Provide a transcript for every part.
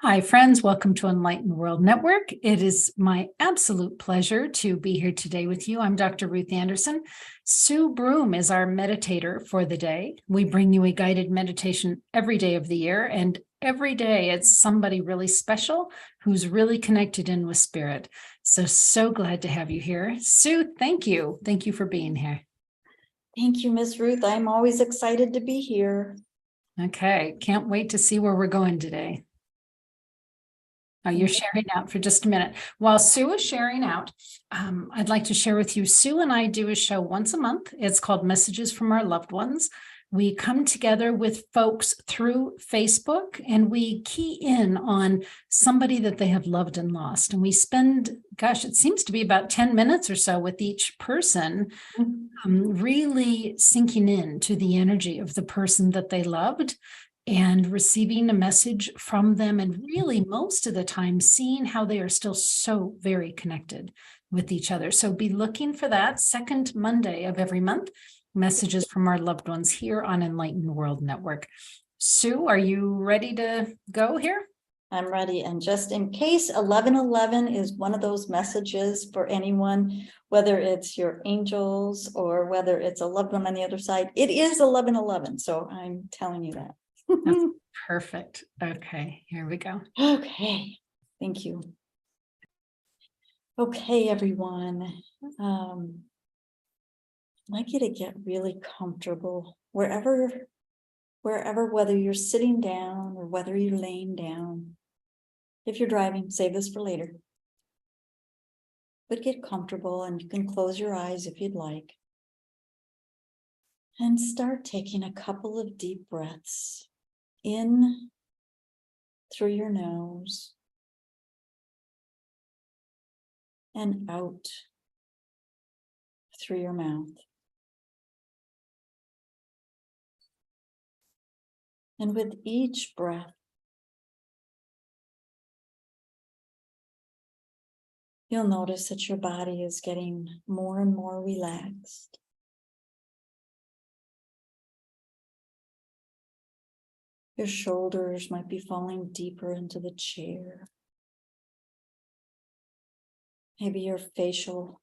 Hi, friends. Welcome to Enlightened World Network. It is my absolute pleasure to be here today with you. I'm Dr. Ruth Anderson. Sue Broome is our meditator for the day. We bring you a guided meditation every day of the year, and every day it's somebody really special who's really connected in with spirit. So glad to have you here. Sue, thank you. Thank you for being here. Thank you, Ms. Ruth. I'm always excited to be here. Okay, can't wait to see where we're going today. Oh, you're sharing out for just a minute. While Sue is sharing out, I'd like to share with you, Sue and I do a show once a month. It's called Messages from Our Loved Ones. We come together with folks through Facebook and we key in on somebody that they have loved and lost. And we spend, gosh, it seems to be about 10 minutes or so with each person, really sinking into the energy of the person that they loved and receiving a message from them, and really most of the time seeing how they are still so very connected with each other. So be looking for that second Monday of every month, Messages from Our Loved Ones here on Enlightened World Network. Sue, are you ready to go here? I'm ready. And just in case, 1111 is one of those messages for anyone, whether it's your angels or whether it's a loved one on the other side. It is 1111. So I'm telling you that. That's perfect. Okay, here we go. Okay, thank you. Okay, everyone. I'd like you to get really comfortable wherever, whether you're sitting down or whether you're laying down. If you're driving, save this for later. But get comfortable, and you can close your eyes if you'd like. And start taking a couple of deep breaths in through your nose and out through your mouth. And with each breath, you'll notice that your body is getting more and more relaxed. Your shoulders might be falling deeper into the chair. Maybe your facial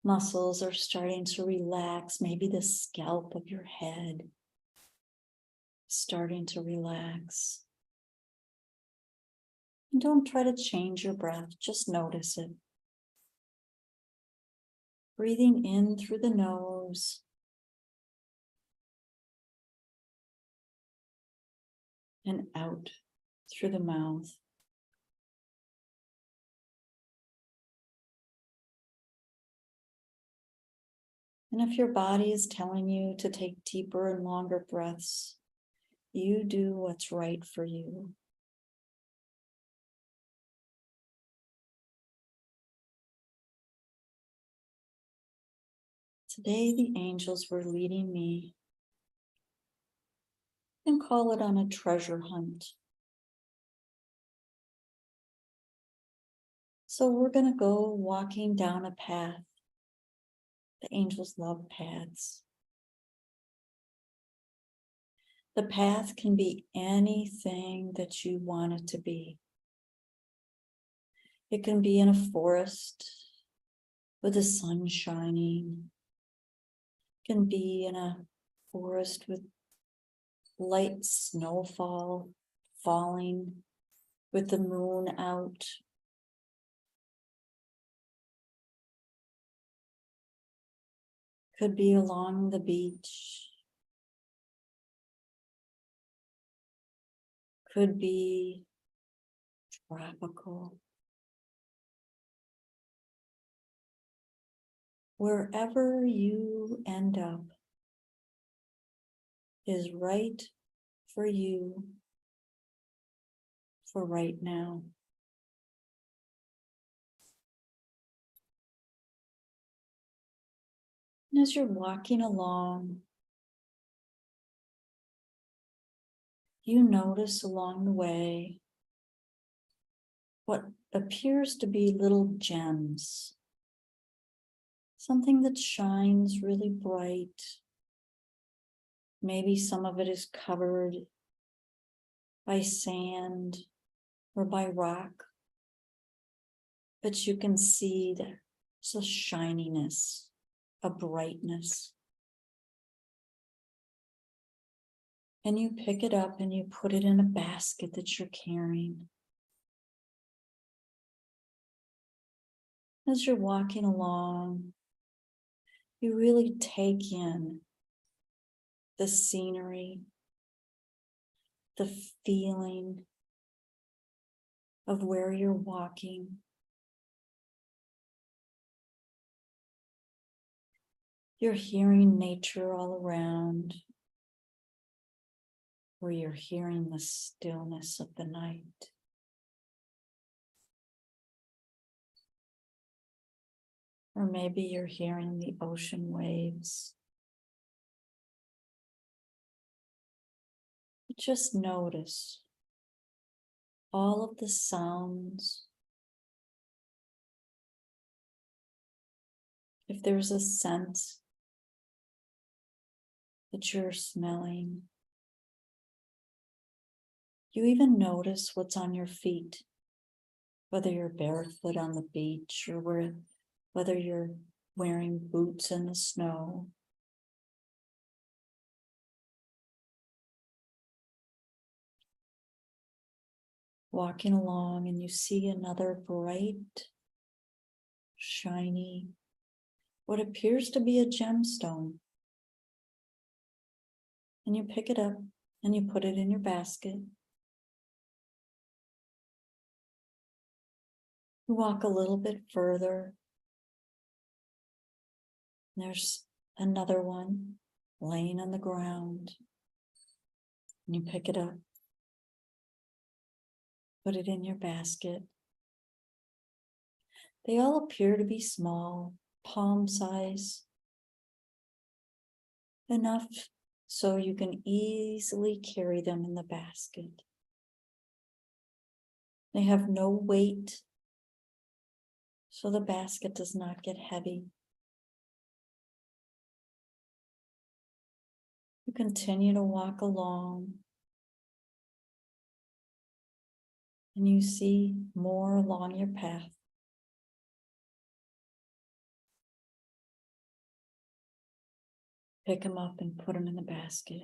muscles are starting to relax. Maybe the scalp of your head is starting to relax. And don't try to change your breath, just notice it. Breathing in through the nose and out through the mouth. And if your body is telling you to take deeper and longer breaths, you do what's right for you. Today, the angels were leading me, and call it on a treasure hunt. So we're going to go walking down a path. The angels love paths. The path can be anything that you want it to be. It can be in a forest with the sun shining. It can be in a forest with light snowfall falling with the moon out. Could be along the beach. Could be tropical. Wherever you end up is right for you for right now. And as you're walking along, you notice along the way what appears to be little gems. Something that shines really bright. Maybe some of it is covered by sand or by rock, but you can see there's a shininess, a brightness. And you pick it up and you put it in a basket that you're carrying. As you're walking along, you really take in the scenery, the feeling of where you're walking. You're hearing nature all around, or you're hearing the stillness of the night. Or maybe you're hearing the ocean waves. Just notice all of the sounds. If there's a scent that you're smelling, you even notice what's on your feet, whether you're barefoot on the beach or whether you're wearing boots in the snow. Walking along and you see another bright, shiny, what appears to be a gemstone. And you pick it up and you put it in your basket. You walk a little bit further. There's another one laying on the ground. And you pick it up, put it in your basket. They all appear to be small, palm size, enough so you can easily carry them in the basket. They have no weight, so the basket does not get heavy. You continue to walk along, and you see more along your path. Pick them up and put them in the basket.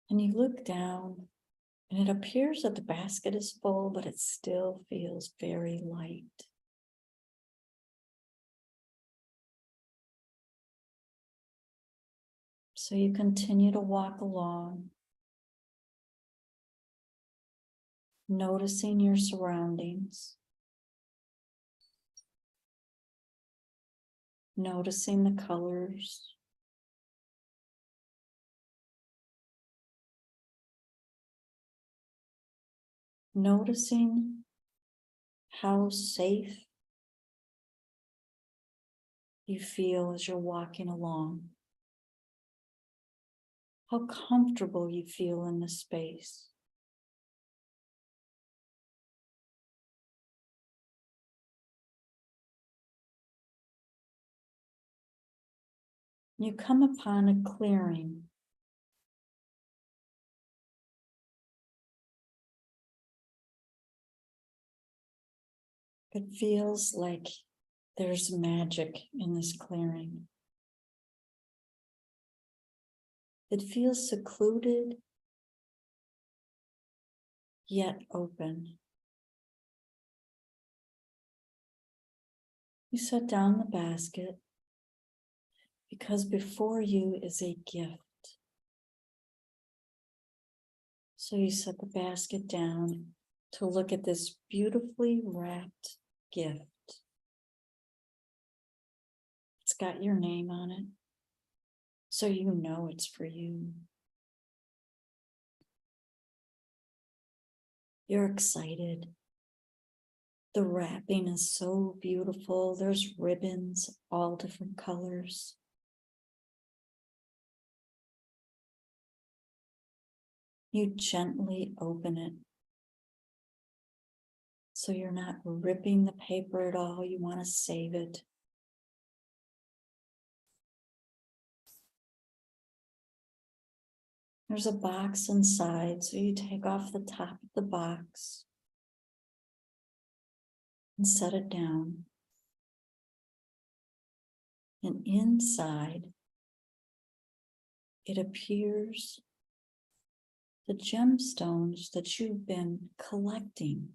And you look down, and it appears that the basket is full, but it still feels very light. So you continue to walk along, noticing your surroundings, noticing the colors, noticing how safe you feel as you're walking along, how comfortable you feel in the space. You come upon a clearing. It feels like there's magic in this clearing. It feels secluded, yet open. You set down the basket because before you is a gift. So you set the basket down to look at this beautifully wrapped gift. It's got your name on it, so you know it's for you. You're excited. The wrapping is so beautiful. There's ribbons, all different colors. You gently open it. So you're not ripping the paper at all. You want to save it. There's a box inside, so you take off the top of the box and set it down. And inside, it appears the gemstones that you've been collecting,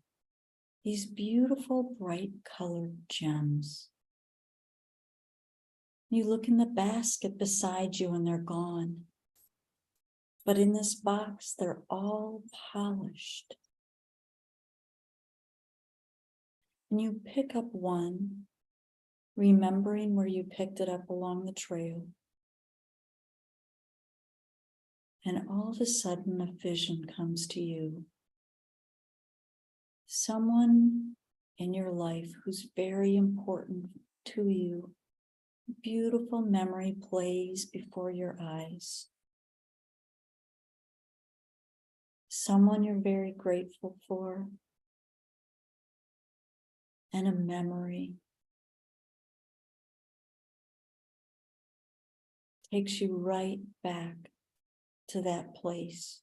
these beautiful, bright colored gems. You look in the basket beside you and they're gone. But in this box, they're all polished. And you pick up one, remembering where you picked it up along the trail. And all of a sudden, a vision comes to you. Someone in your life who's very important to you. Beautiful memory plays before your eyes. Someone you're very grateful for. And a memory takes you right back to that place.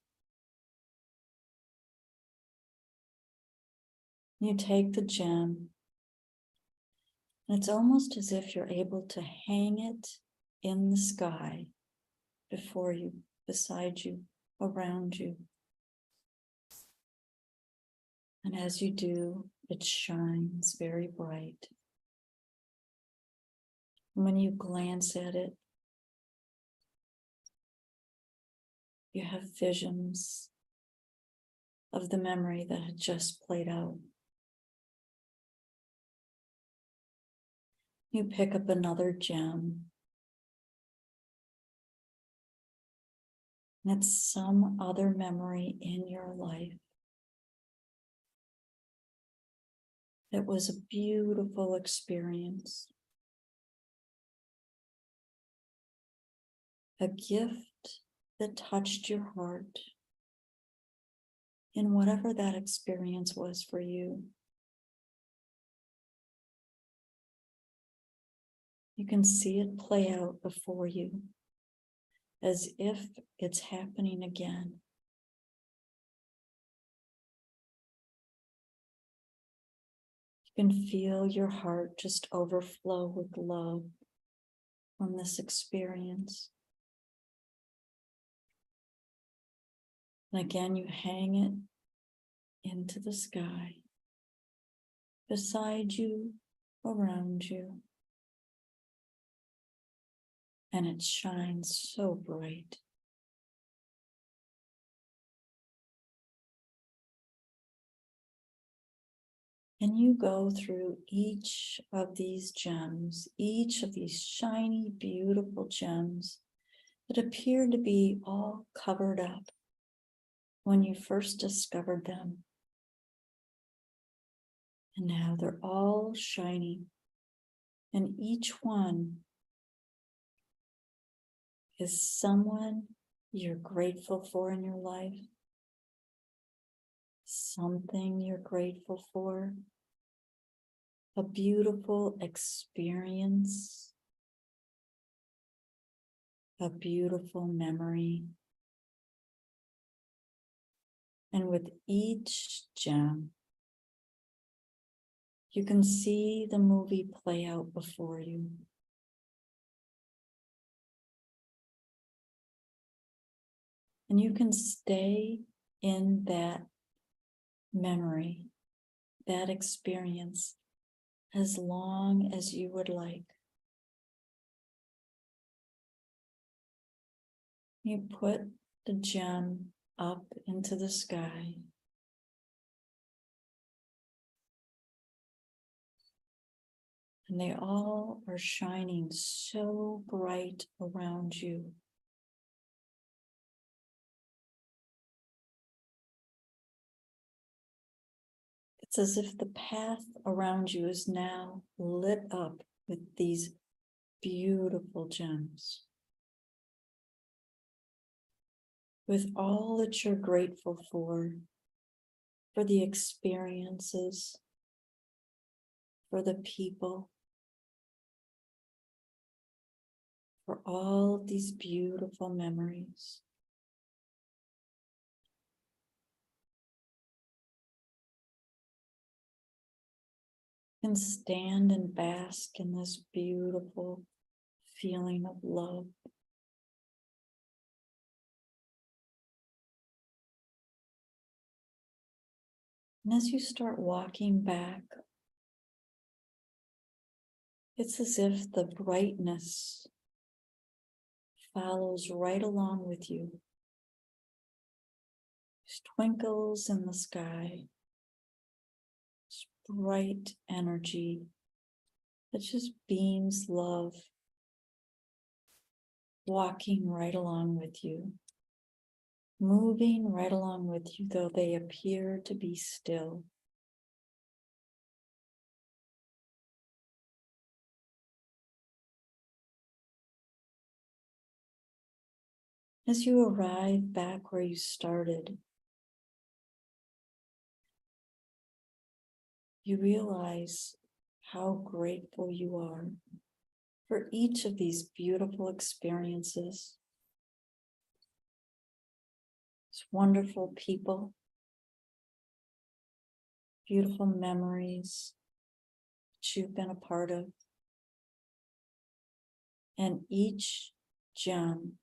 You take the gem, and it's almost as if you're able to hang it in the sky before you, beside you, around you. And as you do, it shines very bright. And when you glance at it, you have visions of the memory that had just played out. You pick up another gem. And it's some other memory in your life. It was a beautiful experience. A gift that touched your heart in whatever that experience was for you. You can see it play out before you as if it's happening again. You can feel your heart just overflow with love from this experience. And again, you hang it into the sky, beside you, around you. And it shines so bright. And you go through each of these gems, each of these shiny, beautiful gems that appear to be all covered up when you first discovered them. And now they're all shining, and each one is someone you're grateful for in your life, something you're grateful for, a beautiful experience, a beautiful memory. And with each gem, you can see the movie play out before you. And you can stay in that memory, that experience, as long as you would like. You put the gem up into the sky. And they all are shining so bright around you. It's as if the path around you is now lit up with these beautiful gems. With all that you're grateful for the experiences, for the people, for all of these beautiful memories. can stand and bask in this beautiful feeling of love. And as you start walking back, it's as if the brightness follows right along with you. There's twinkles in the sky, this bright energy that just beams love, walking right along with you, moving right along with you, though they appear to be still. As you arrive back where you started, you realize how grateful you are for each of these beautiful experiences. These wonderful people, beautiful memories that you've been a part of. And each gem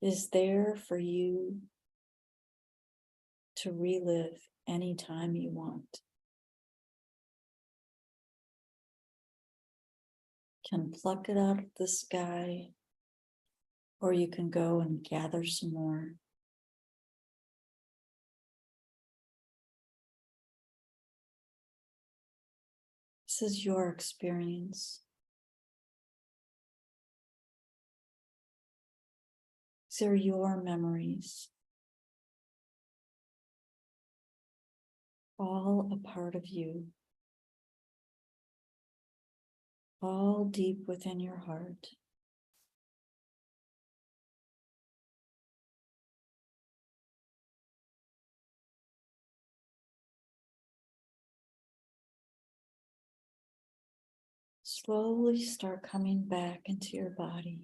is there for you to relive anytime you want. You can pluck it out of the sky, or you can go and gather some more. This is your experience. These are your memories, all a part of you, all deep within your heart. Slowly start coming back into your body.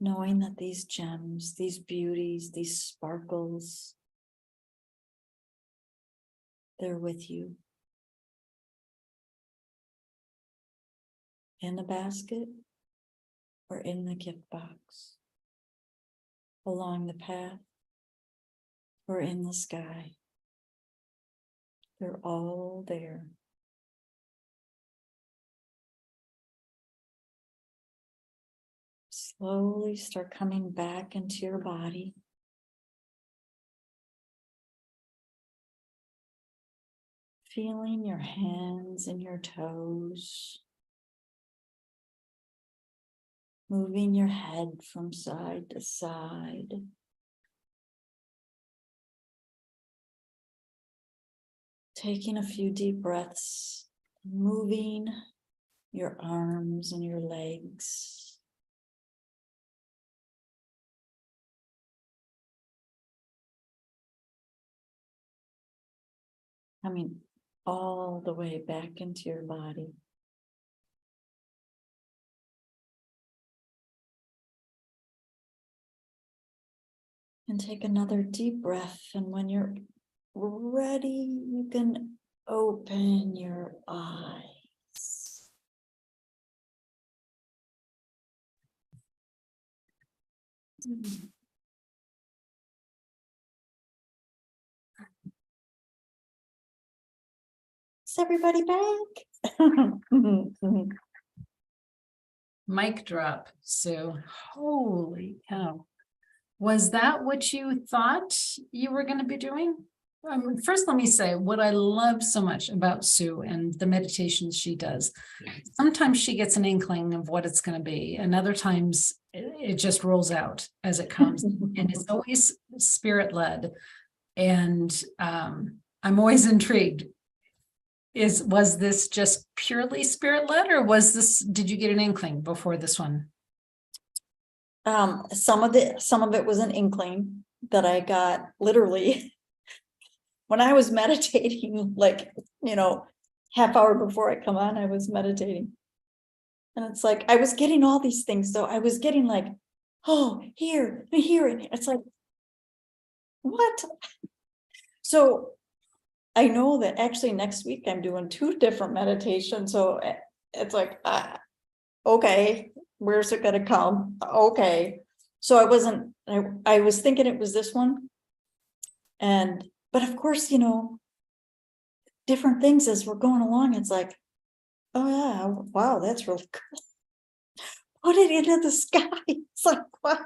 Knowing that these gems, these beauties, these sparkles, they're with you. In the basket or in the gift box. Along the path or in the sky. They're all there. Slowly start coming back into your body. Feeling your hands and your toes. Moving your head from side to side. Taking a few deep breaths. Moving your arms and your legs. Coming all the way back into your body. And take another deep breath. And when you're ready, you can open your eyes. Is everybody back? Mic drop, Sue. Holy cow. Was that what you thought you were going to be doing? First, let me say what I love so much about Sue and the meditations she does. Sometimes she gets an inkling of what it's going to be, and other times it just rolls out as it comes. And it's always spirit-led. And I'm always intrigued. Was this just purely spirit-led, or did you get an inkling before this one? Some of it was an inkling that I got literally when I was meditating, like, half hour before I come on, I was meditating. And it's like, I was getting all these things. So I was getting like, oh, here. It's like, what? So I know that actually next week I'm doing 2 different meditations. So it's like, okay, where's it gonna come? Okay. So I was thinking it was this one. But of course, different things as we're going along. It's like, oh yeah, wow, that's really cool. Put it into the sky. It's like, wow.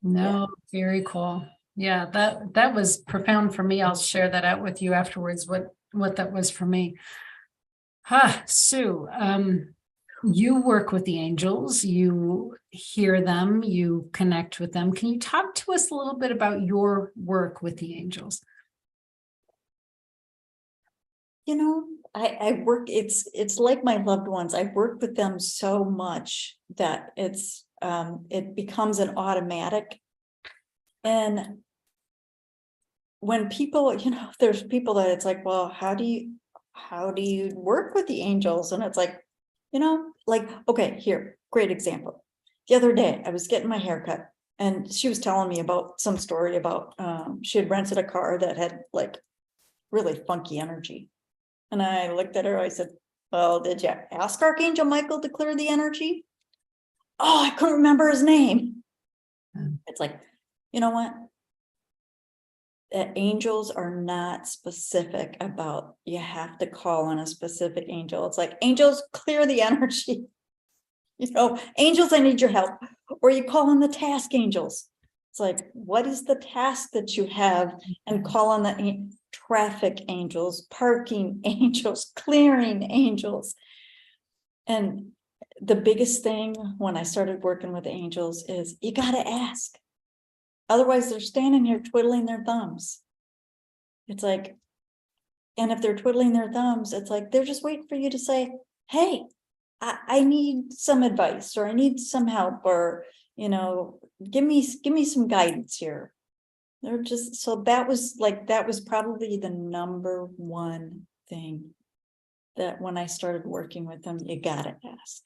No, very cool. Yeah, that was profound for me. I'll share that out with you afterwards, what that was for me. Sue, you work with the angels, you hear them, you connect with them. Can you talk to us a little bit about your work with the angels? I work, it's like my loved ones. I work with them so much that it becomes an automatic. And when people, there's people that it's like, well, how do you work with the angels? And it's like, okay, here, great example. The other day I was getting my hair cut and she was telling me about some story about, she had rented a car that had like really funky energy. And I looked at her, I said, well, did you ask Archangel Michael to clear the energy? Oh, I couldn't remember his name. It's like, you know what? Angels are not specific about, you have to call on a specific angel. It's like, angels, clear the energy. Angels, I need your help. Or you call on the task angels. It's like, what is the task that you have? And call on the traffic angels, parking angels, clearing angels. And the biggest thing when I started working with angels is you got to ask. Otherwise, they're standing here twiddling their thumbs. It's like, and if they're twiddling their thumbs, it's like they're just waiting for you to say, hey, I need some advice, or I need some help, or give me some guidance here. They're just, so that was probably the number one thing that when I started working with them, you gotta ask.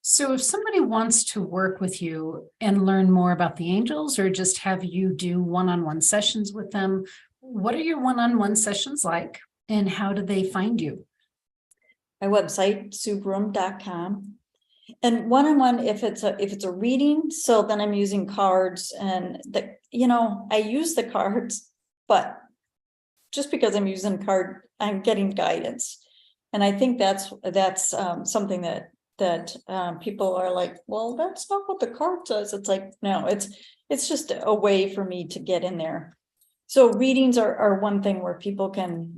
So if somebody wants to work with you and learn more about the angels, or just have you do one-on-one sessions with them, what are your one-on-one sessions like, and how do they find you? My website, SueBroome.com. And one-on-one, if it's a reading, so then I'm using cards, and I use the cards, but just because I'm using a card, I'm getting guidance. And I think that's something that people are like, well, that's not what the card says. It's like, no, it's just a way for me to get in there. So readings are one thing where people can,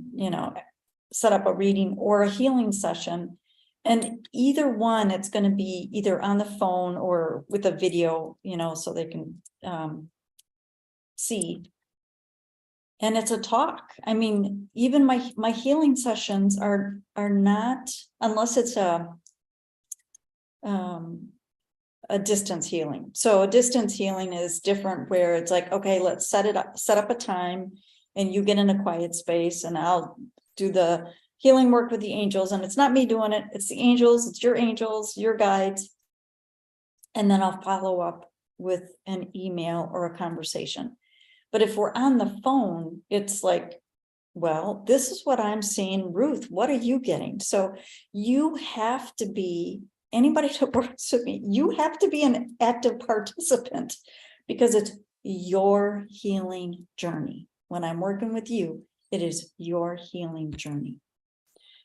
set up a reading or a healing session. And either one, it's going to be either on the phone or with a video, so they can see. And it's a talk. I mean, even my healing sessions are not, unless it's a distance healing. So a distance healing is different, where it's like, okay, let's set up a time, and you get in a quiet space, and I'll do the healing work with the angels. And it's not me doing it, it's the angels, it's your angels, your guides. And then I'll follow up with an email or a conversation. But if we're on the phone, it's like, well, this is what I'm seeing, Ruth, what are you getting? So you have to be, anybody that works with me, you have to be an active participant, because it's your healing journey. When I'm working with you, it is your healing journey.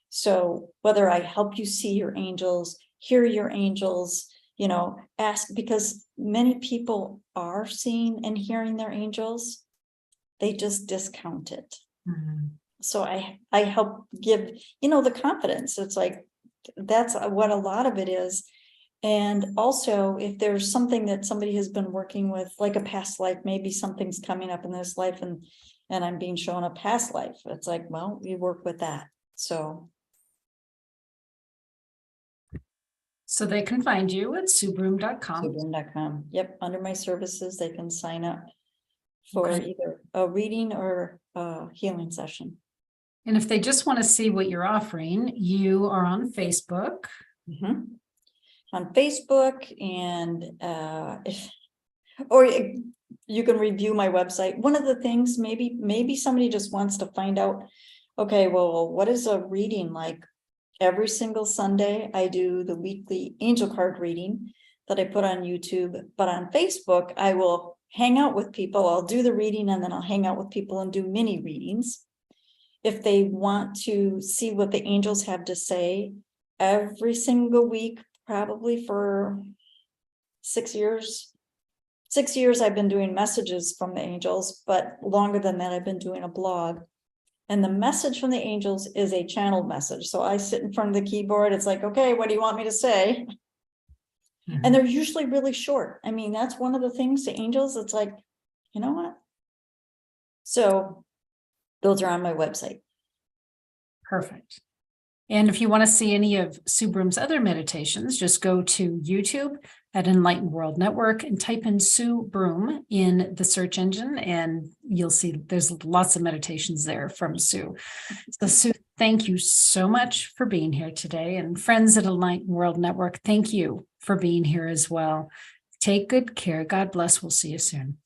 So whether I help you see your angels, hear your angels, ask, because many people are seeing and hearing their angels, they just discount it. Mm-hmm. So I help give, the confidence. It's like, that's what a lot of it is. And also, if there's something that somebody has been working with, like a past life, maybe something's coming up in this life, and I'm being shown a past life, it's like, well, we work with that. So they can find you at SueBroome.com. SueBroome.com. Yep. Under my services, they can sign up for either a reading or a healing session. And if they just want to see what you're offering, you are on Facebook. Mm-hmm. On Facebook, and Or you can review my website. One of the things, maybe somebody just wants to find out, okay, well, what is a reading like? Every single Sunday, I do the weekly angel card reading that I put on YouTube, but on Facebook, I will hang out with people. I'll do the reading and then I'll hang out with people and do mini readings. If they want to see what the angels have to say every single week, probably for 6 years. 6 years I've been doing messages from the angels, but longer than that, I've been doing a blog. And the message from the angels is a channeled message. So I sit in front of the keyboard. It's like, okay, what do you want me to say? And they're usually really short. I mean, that's one of the things, the angels, it's like, you know what? So those are on my website. Perfect. And if you want to see any of Sue Broome's other meditations, just go to YouTube at Enlightened World Network and type in Sue Broome in the search engine, and you'll see there's lots of meditations there from Sue. So Sue, thank you so much for being here today. And friends at Enlightened World Network, thank you for being here as well. Take good care. God bless. We'll see you soon.